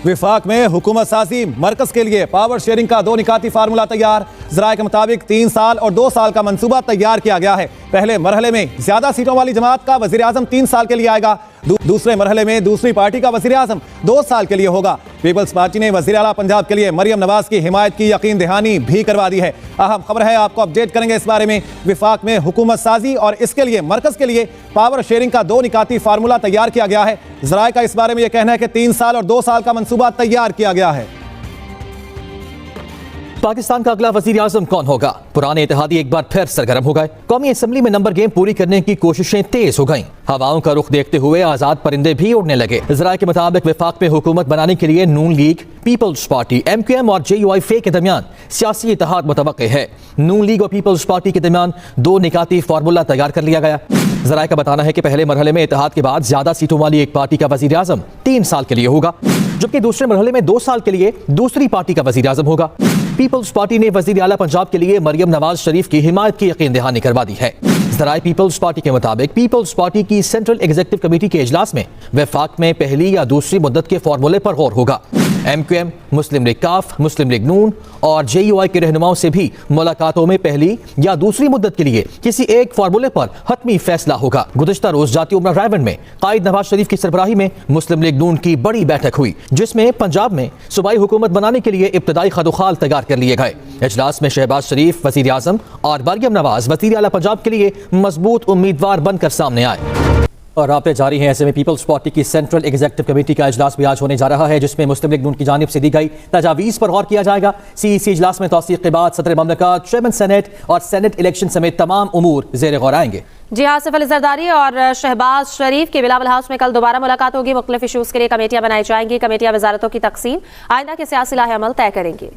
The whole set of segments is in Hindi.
विफाक में हुकूमत साजी मरकज के लिए पावर शेयरिंग का 2 निकाती फार्मूला तैयार। ज़राए के मुताबिक 3 साल और 2 साल का मंसूबा तैयार किया गया है। पहले मरहले में ज्यादा सीटों वाली जमात का वज़ीर आज़म 3 साल के लिए आएगा। दूसरे मरहले में दूसरी पार्टी का वज़ीर आज़म 2 साल के लिए होगा। पीपल्स पार्टी ने वज़ीर आला पंजाब के लिए मरियम नवाज की हिमायत की यकीन दहानी भी करवा दी है। अहम खबर है, आपको अपडेट करेंगे इस बारे में। विफाक में हुकूमत साजी और इसके लिए मरकज के लिए पावर शेयरिंग का 2 निकाती फार्मूला तैयार किया गया है। ज़राए का इस बारे में यह कहना है कि 3 साल और 2 साल का मंसूबा तैयार किया गया है। पाकिस्तान का अगला वजीर आजम कौन होगा? पुराने इत्तेहादी एक बार फिर सरगर्म हो गए। कौमी असम्बली में नंबर गेम पूरी करने की कोशिशें तेज हो गईं। हवाओं का रुख देखते हुए आजाद परिंदे भी उड़ने लगे। ज़राए के मुताबिक विफाक में हुकूमत बनाने के लिए नून लीग, पीपल्स पार्टी, MQM और JUI के दरमियान सियासी इत्तेहाद मुतवक्के है। नून लीग और पीपल्स पार्टी के दरमियान 2 निकाती फार्मूला तैयार कर लिया गया। ज़राए का बताना है कि पहले मरहले में इत्तेहाद के बाद ज्यादा सीटों वाली एक पार्टी का वजीर आजम 3 साल के लिए होगा, जबकि दूसरे मरहले में 2 साल के लिए दूसरी पार्टी का वजीर आजम होगा। पीपल्स पार्टी ने वजीर आला पंजाब के लिए मरियम नवाज शरीफ की हिमायत की यकीन दहानी करवा दी है। ज़राए पीपल्स पार्टी के मुताबिक पीपल्स पार्टी की सेंट्रल एग्जीक्यूटिव कमेटी के इजलास में वफाक में पहली या दूसरी मुद्दत के फार्मूले पर गौर होगा। MQM, मुस्लिम लीग काफ, मुस्लिम लीग नून और JUI के रहनुमाओं से भी मुलाकातों में पहली या दूसरी मुद्दत के लिए किसी एक फार्मूले पर हतमी फैसला होगा। गुज़िश्ता रोज जाती उमरा रायवन में कायद नवाज शरीफ की सरबराही में मुस्लिम लीग नून की बड़ी बैठक हुई, जिसमें पंजाब में सूबाई हुकूमत बनाने के लिए इब्तदाई खदोखाल तैयार कर लिए गए। इजलास में शहबाज शरीफ वजीर आजम और मरियम नवाज वजीर आला पंजाब के लिए मजबूत उम्मीदवार बनकर सामने आए। और राब्ते जारी हैं। ऐसे में पीपल्स पार्टी की सेंट्रल एग्जीक्यूटिव कमेटी का इजलास भी आज होने जा रहा है, जिसमें मुस्लिम लीग नून की जानिब से दी गई तजावीज़ पर गौर किया जाएगा। CEC इजलास में तौसीक़ के बाद सदर ममलकत, चेयरमैन सेनेट और सेनेट इलेक्शन समेत तमाम उमूर ज़ेर गौर आएंगे। जी, आसिफ अली जरदारी और शहबाज शरीफ की बिलावल हाउस में कल दोबारा मुलाकात होगी। मुख्तलिफ इशूज़ के लिए कमेटियां बनाई जाएंगी। कमेटियां वजारतों की तकसीम, आइंदा के सियासी लाहे-अमल तय करेंगी।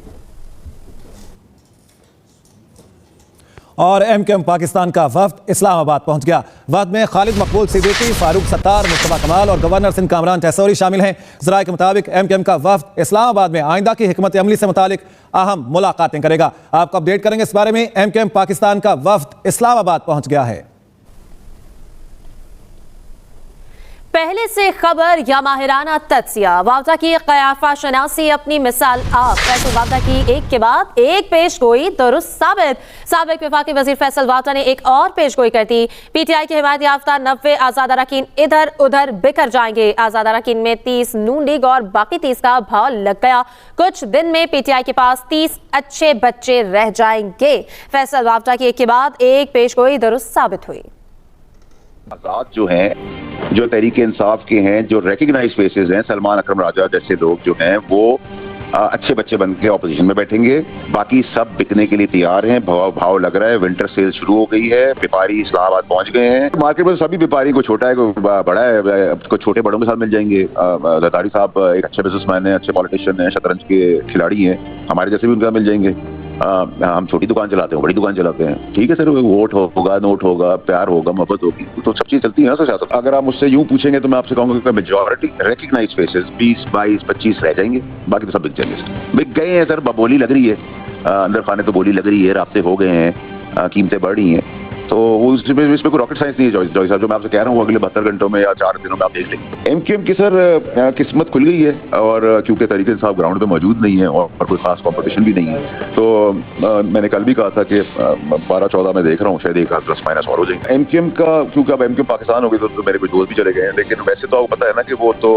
और MQM पाकिस्तान का वफ्द इस्लामाबाद पहुंच गया। वफ्द में खालिद मकबूल सिद्दीकी, फारूक सत्तार, मुस्तफा कमाल और गवर्नर सिंध कामरान तहसोरी शामिल हैं। ज़राए के मुताबिक MQM का वफ्द इस्लामाबाद में आइंदा की हिकमत अमली से मुतालिक अहम मुलाकातें करेगा। आपको अपडेट करेंगे इस बारे में। MQM पाकिस्तान का वफ्द इस्लामाबाद पहुंच गया है। पहले से खबर या माहिराना तज्जिया, वावदा की क़याफा शनासी अपनी मिसाल आप। फैसल वावदा की एक के बाद एक पेश गोई दुरुस्त साबित। साबिक वफाकी वजीर फैसल वावदा ने एक और पेश गोई कर दी। PTI के हिमायत याफ्ता 90 आज़ाद अरकान इधर उधर बिखर जाएंगे। आज़ाद अरकान में 30 नून लीग और बाकी 30 का भाव लग गया। कुछ दिन में PTI के पास 30 अच्छे बच्चे रह जाएंगे। फैसल वावदा की एक के बाद एक पेश गोई दुरुस्त साबित हुई। आज़ाद जो हैं, जो तहरीक इंसाफ के हैं, जो रिकग्नाइज फेसेस हैं, सलमान अकरम राजा जैसे लोग जो हैं वो अच्छे बच्चे बन के ऑपोजिशन में बैठेंगे। बाकी सब बिकने के लिए तैयार हैं। भाव लग रहा है। विंटर सेल शुरू हो गई है। व्यापारी इस्लामाबाद पहुंच गए हैं। मार्केट में सभी व्यापारी को छोटा है, को बड़ा है, को छोटे बड़ों के साथ मिल जाएंगे। जरदारी साहब एक अच्छे बिजनेसमैन हैं, अच्छे पॉलिटिशियन हैं, शतरंज के खिलाड़ी हैं, हमारे जैसे भी उनका मिल जाएंगे। हम छोटी दुकान चलाते हैं, बड़ी दुकान चलाते हैं। ठीक है सर, वोट होगा, नोट होगा, प्यार होगा, मोहब्बत होगी, तो सब चीज चलती है ना सर। अगर आप मुझसे यूं पूछेंगे तो मैं आपसे कहूंगा कि मेजॉरिटी रिकग्नाइज फेसेस 20, 22, 25 रह जाएंगे। बाकी तो सब बिक जाएंगे सर। बिक गए हैं सर, बोली लग रही है, अंदर खाने तो बोली लग रही है, राब्ते हो गए हैं, कीमतें बढ़ रही हैं। तो इसमें कोई रॉकेट साइंस नहीं है जॉय साहब। जो मैं आपसे कह रहा हूँ अगले 72 घंटों में या 4 दिनों में आप देख लेंगे। MQM की सर किस्मत खुल गई है, और क्योंकि तरीके साहब ग्राउंड पे मौजूद नहीं है और कोई खास कंपटीशन भी नहीं है, तो मैंने कल भी कहा था कि 12-14 में देख रहा हूँ, शायद एक हाथ प्लस माइनस और हो जाएंगे। MQM का क्योंकि अब MQM पाकिस्तान हो गई तो मेरे कुछ दोस्त भी चले गए हैं, लेकिन वैसे तो आपको पता है ना कि वो तो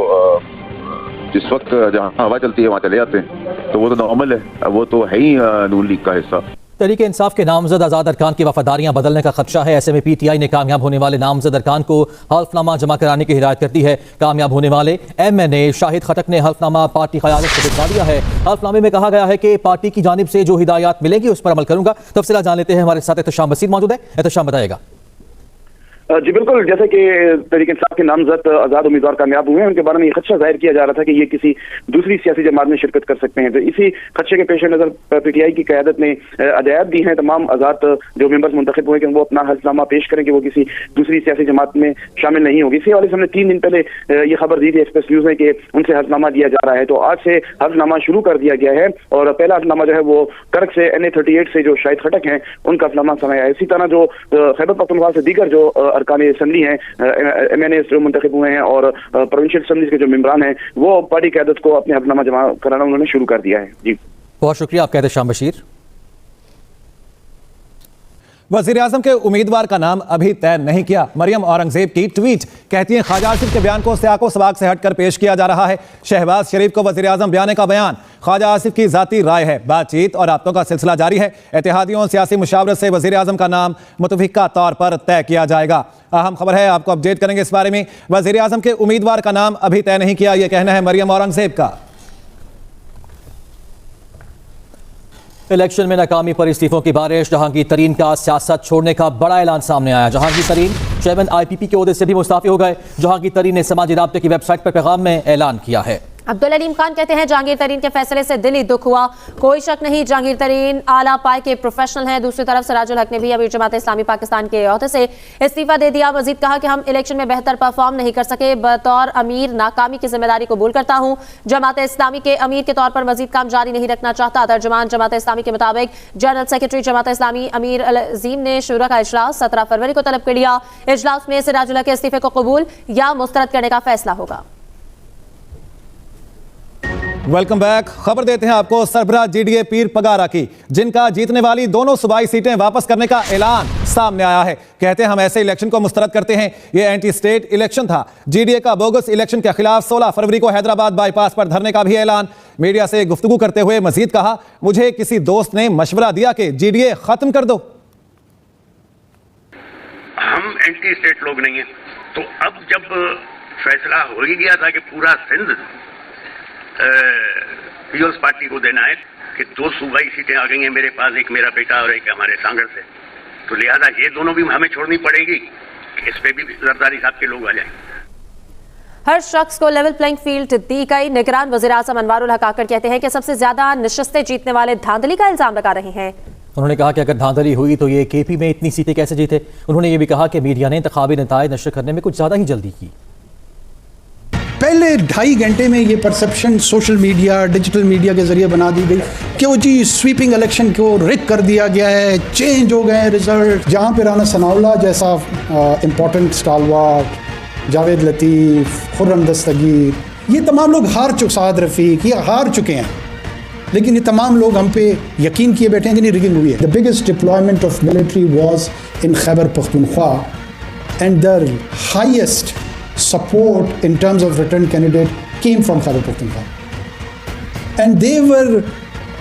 जिस वक्त जहाँ हवा चलती है वहाँ चले जाते हैं, तो वो तो नॉर्मल है, वो तो है ही नून लीग का हिस्सा। तहरीक इंसाफ के नामजद आज़ाद अरकान की वफादारियां बदलने का खदशा है। ऐसे में PTI ने कामयाब होने वाले नामजद अरकान को हल्फनामा जमा कराने की हिदायत कर दी है। कामयाब होने वाले MNA शाहिद खटक ने हल्फनामा पार्टी क़यादत को भिजवा दिया है। हल्फनामे में कहा गया है कि पार्टी की जानिब से जो हिदायत मिलेगी उस पर अमल करूंगा। तफसीलात जान लेते हैं, हमारे साथ एहतशाम मसीद मौजूद है। एहतशाम बताएगा। जी बिल्कुल, जैसे कि तहरीक इंसाफ के नामजद आज़ाद उम्मीदवार कामयाब हुए हैं, उनके बारे में ये खदशा जाहिर किया जा रहा था कि ये किसी दूसरी सियासी जमात में शिरकत कर सकते हैं। तो इसी खदशे के पेश नज़र PTI की क़यादत ने हदायत दी हैं तमाम आज़ाद जो मेंबर्स मुंतखब हुए कि वो अपना हल्फनामा पेश करें कि वो किसी दूसरी सियासी जमात में शामिल नहीं होगी। इसी वाले से हमने 3 दिन पहले ये खबर दी थी एक्सप्रेस न्यूज़ में कि उनसे हल्फनामा दिया जा रहा है। तो आज से हल्फनामा शुरू कर दिया गया है, और पहला हल्फनामा जो है वो करक से NA 38 से जो शाहिद खटक हैं उनका हल्फनामा समय है। इसी तरह जो खैबर पख्तूनख्वा से दीगर जो अरकान असम्बली हैं, MNAs जो मुंतखब हुए हैं और प्रोविंशियल असम्बलीज के जो मेंबरान हैं, वो पार्टी क़यादत को अपने हल्फनामा जमा कराना उन्होंने शुरू कर दिया है। जी बहुत शुक्रिया आपका शाम बशीर। वज़ीर आज़म के उम्मीदवार का नाम अभी तय नहीं किया। मरियम औरंगजेब की ट्वीट कहती है ख्वाजा आसिफ के बयान को सियाको सबाक से हटकर पेश किया जा रहा है। शहबाज शरीफ को वज़ीर आज़म बयाने का बयान ख्वाजा आसिफ की जाती राय है। बातचीत और राब्तों का सिलसिला जारी है। इत्तेहादियों और सियासी मुशावरत से वज़ीर आज़म का नाम मुतफ़िक़ा तौर पर तय किया जाएगा। अहम खबर है, आपको अपडेट करेंगे इस बारे में। वज़ीर आज़म के उम्मीदवार का नाम अभी तय नहीं किया, यह कहना है मरियम औरंगजेब का। इलेक्शन में नाकामी पर इस्तीफों की बारिश। जहांगीर तरीन का सियासत छोड़ने का बड़ा ऐलान सामने आया। जहांगीर तरीन चेयरमैन IPP के ओहदे से भी मुस्ताफी हो गए। जहांगीर तरीन ने समाजी राब्ते की वेबसाइट पर पैगाम में ऐलान किया है। अब्दुल अलीम खान कहते हैं जहांगीर तरीन के फैसले से दिली दुख हुआ, कोई शक नहीं जहांगीर तरीन आला पाए के प्रोफेशनल हैं। दूसरी तरफ सिराजुल हक ने भी अमीर जमात इस्लामी पाकिस्तान के ओहदे से इस्तीफा दे दिया। मजीद कहा कि हम इलेक्शन में बेहतर परफॉर्म नहीं कर सके, बतौर अमीर नाकामी की जिम्मेदारी कबूल करता हूं। जमात इस्लामी के अमीर के तौर पर मजीद काम जारी नहीं रखना चाहता। तर्जुमान जमात इस्लामी के मुताबिक जनरल सेक्रेटरी जमात इस्लामी अमीर अल अजीम ने शुरा का इजलास 17 फरवरी को तलब कर लिया। इजलास में सिराजुल हक के इस्तीफे को कबूल या मुस्तरद करने का फैसला होगा। Welcome back. खबर देते हैं आपको सरबराह GDA पीर पगारा की, जिनका जीतने वाली दोनों सूबाई सीटें वापस करने का ऐलान सामने आया है। कहते हैं हम ऐसे इलेक्शन को मुस्तरद करते हैं, ये एंटी स्टेट इलेक्शन था। GDA का बोगस इलेक्शन के खिलाफ 16 फरवरी को हैदराबाद बाईपास पर धरने का भी ऐलान। मीडिया से गुफ्तगू करते हुए मजीद कहा, मुझे किसी दोस्त ने मशवरा दिया कि GDA खत्म कर दो। हम एंटी स्टेट लोग नहीं हैं, तो अब जब फैसला हो ही गया था कि पूरा सिंध पीपल्स पार्टी को देना है कि 2 सूबाई सीटें आ गई हैं मेरे पास, एक मेरा बेटा और एक हमारे सांगड़ से, तो लिहाजा ये दोनों भी हमें छोड़नी पड़ेगी। इस पे भी जरदारी साहब के लोग आ जाएं। हर शख्स को लेवल प्लेइंग फील्ड दी गई। निगरान वज़ीर आज़म अनवारुल हक आकर कहते हैं कि सबसे ज्यादा नशिस्तें जीतने वाले धांधली का इल्जाम लगा रहे हैं। उन्होंने कहा कि अगर धांधली हुई तो ये KP में इतनी सीटें कैसे जीते। उन्होंने ये भी कहा कि मीडिया ने इंतखाबी नताइज नशर करने में कुछ ज्यादा ही जल्दी की। पहले 2.5 घंटे में ये perception social media, digital media के जरिए बना दी गई कि वो जी स्वीपिंग इलेक्शन को रिक कर दिया गया है, चेंज हो गए हैं रिजल्ट। जहाँ पे राना सनाउल्लाह जैसा इम्पोर्टेंट स्टालवार, जावेद लतीफ़, खुर्रम दस्तगीर, ये तमाम लोग हार चुके, साद रफ़ीक, ये हार चुके हैं, लेकिन ये तमाम लोग हम पे यकीन किए बैठे हैं कि नहीं रिगिंग हुई है। The biggest deployment of military was in Khyber Pakhtunkhwa and the highest support in terms of return candidate came from Khyber Pakhtunkhwa, and they were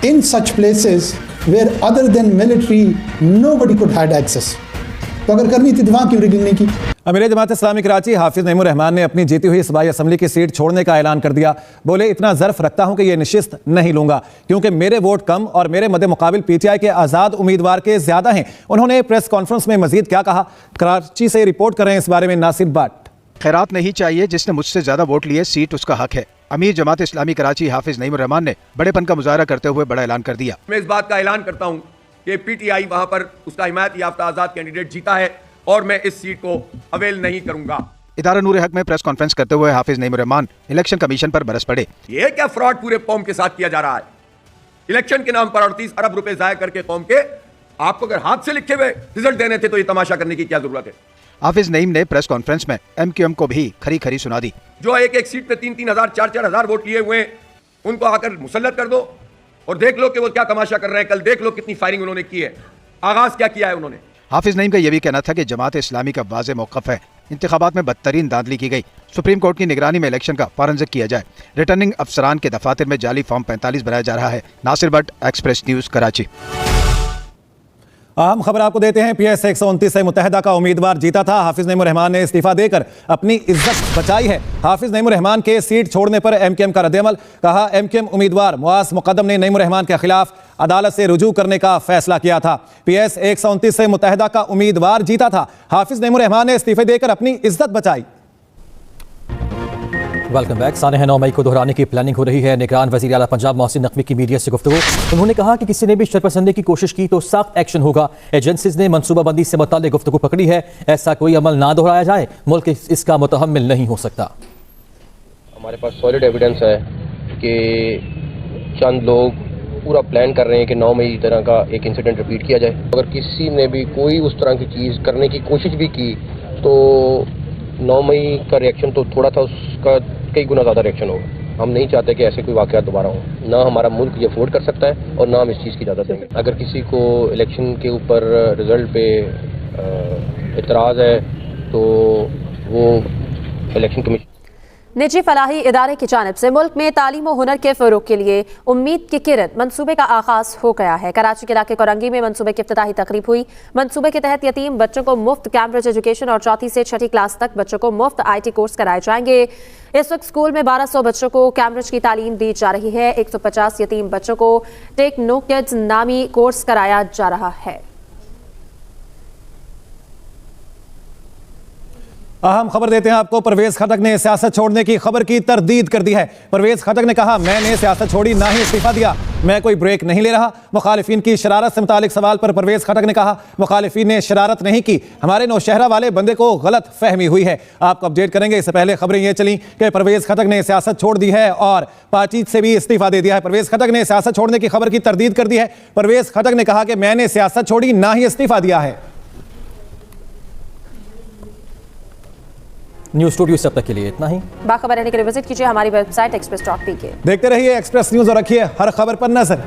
in such places where other than military nobody could had access. तो अगर करनी थी तो वहाँ क्यों रिगिंग नहीं की? अमीर जमात इस्लामी कराची हाफिज नईमुर रहमान ने अपनी जीती हुई सूबाई असम्बली की सीट छोड़ने का ऐलान कर दिया। बोले, इतना ज़र्फ रखता हूं कि ये नशिस्त नहीं लूंगा क्योंकि मेरे वोट कम और मेरे मद्दे मुकाबिल PTI के आज़ाद उम्मीदवार के ज़्यादा हैं। उन्होंने प्रेस कॉन्फ्रेंस में मजीद क्या कहा, कराची से रिपोर्ट कर रहे हैं इस बारे में नासिर भट्ट। खैरात नहीं चाहिए, जिसने मुझसे ज्यादा वोट लिए सीट उसका हक है। अमीर जमात इस्लामी कराची हाफिज नईमुर रहमान ने बड़ेपन का मुजाहरा करते हुए बड़ा ऐलान कर दिया। मैं इस बात का ऐलान करता हूं कि PTI वहां पर उसका हिमायत याफ्ता आजाद कैंडिडेट जीता है और मैं इस सीट को अवेल नहीं करूंगा। इदारा नूर हक में प्रेस कॉन्फ्रेंस करते हुए हाफिज नईमुर रहमान इलेक्शन कमीशन पर बरस पड़े। ये क्या फ्रॉड पूरे कौम के साथ किया जा रहा है? इलेक्शन के नाम पर 38 अरब रुपए जाया करके कौम के, आपको अगर हाथ से लिखे हुए रिजल्ट देने थे तो ये तमाशा करने की क्या जरूरत है? हाफिज नईम ने प्रेस कॉन्फ्रेंस में MQM को भी खरी खरी सुना दी। जो एक एक सीट पे 3-3 हजार 4-4 हजार वोट लिए हुए उनको आकर मुसल्लत कर दो और देख लो कि वो क्या तमाशा कर रहे हैं। कल देख लो कितनी फायरिंग उन्होंने की है, आगाज क्या किया है उन्होंने। हाफिज नईम का यह भी कहना था कि जमात इस्लामी का वाज़ेह मौक़िफ़ है, इंतखाबात में बदतरीन धांधली की गई, सुप्रीम कोर्ट की निगरानी में इलेक्शन का फॉरेंसिक किया जाए, रिटर्निंग अफसरान के दफातर में जाली फॉर्म 45 बनाया जा रहा है। Nasir Bhatt, Express News, Karachi. अहम खबर आपको देते हैं। PS 129 से मुत्तहदा का उम्मीदवार जीता था। हाफिज नईमुर रहमान ने इस्तीफा देकर अपनी इज्जत बचाई है। हाफिज नईमुर रहमान के सीट छोड़ने पर MQM का रद्द-ए-अमल। कहा, MQM उम्मीदवार मुआज मुकद्दम ने नईमुर रहमान के खिलाफ अदालत से रुजू करने का फैसला किया था। PS 129 से मुत्तहदा का उम्मीदवार जीता था। हाफिज नईमुर रहमान ने इस्तीफे देकर अपनी इज्जत बचाई। Welcome back. सानह 9 मई को दोहराने की प्लानिंग हो रही है। निगरान वज़ीर आला पंजाब मोहसिन नकवी की मीडिया से गुफ्तगू। उन्होंने कहा कि किसी ने भी शरपसंदी की कोशिश की तो सख्त एक्शन होगा। एजेंसीज ने मनसूबाबंदी से मुताल्लिक गुफ्तगू पकड़ी है, ऐसा कोई अमल ना दोहराया जाए, मुल्क इसका मुतहम्मिल नहीं हो सकता। हमारे पास सॉलिड एविडेंस है कि चंद लोग पूरा प्लान कर रहे हैं कि 9 मई तरह का एक इंसिडेंट रिपीट किया जाए। अगर किसी ने भी कोई उस तरह की चीज़ करने की कोशिश भी की तो 9 मई का रिएक्शन तो थोड़ा था, उसका कई गुना ज़्यादा रिएक्शन होगा। हम नहीं चाहते कि ऐसे कोई वाक़या दोबारा हो। ना हमारा मुल्क ये अफोर्ड कर सकता है और ना हम इस चीज़ की इजाज़त देंगे। अगर किसी को इलेक्शन के ऊपर रिज़ल्ट पे इतराज़ है तो वो इलेक्शन कमीशन। निजी फलाही इदारे की जानिब से मुल्क में तालीम और हुनर के फ़रोग के लिए उम्मीद की किरण मंसूबे का आगाज़ हो गया है। कराची के इलाके कोरंगी में मंसूबे की इफ्तिताही तकरीब हुई। मंसूबे के तहत यतीम बच्चों को मुफ्त कैम्ब्रिज एजुकेशन और 4th से 6ठी क्लास तक बच्चों को मुफ्त IT कोर्स कराए जाएंगे। इस वक्त स्कूल में 1200 बच्चों को कैम्ब्रिज की तालीम दी जा रही है। 150 यतीम बच्चों को टेक नो किड्स नामी कोर्स कराया जा रहा है। अहम खबर देते हैं आपको। परवेज खटक ने सियासत छोड़ने की खबर की तरदीद कर दी है। परवेज खटक ने कहा, मैंने सियासत छोड़ी, ना ही इस्तीफा दिया, मैं कोई ब्रेक नहीं ले रहा। मुखालिफिन की शरारत से मुतालिक सवाल पर परवेज खटक ने कहा, मुखालिफिन ने शरारत नहीं की, हमारे नौशहरा वाले बंदे को गलत फहमी हुई है। आपको अपडेट करेंगे। इससे पहले खबरें ये चली कि परवेज खटक ने सियासत छोड़ दी है और पार्टी से भी इस्तीफा दे दिया है। परवेज खटक ने सियासत छोड़ने की खबर की तरदीद कर दी है। परवेज खटक ने कहा कि मैंने सियासत छोड़ी, ना ही इस्तीफा दिया है। न्यूज़ स्टूडियो से अब तक के लिए इतना ही। बाखबर रहने के लिए विजिट कीजिए हमारी वेबसाइट express.pk। देखते रहिए एक्सप्रेस न्यूज और रखिए हर खबर पर नजर।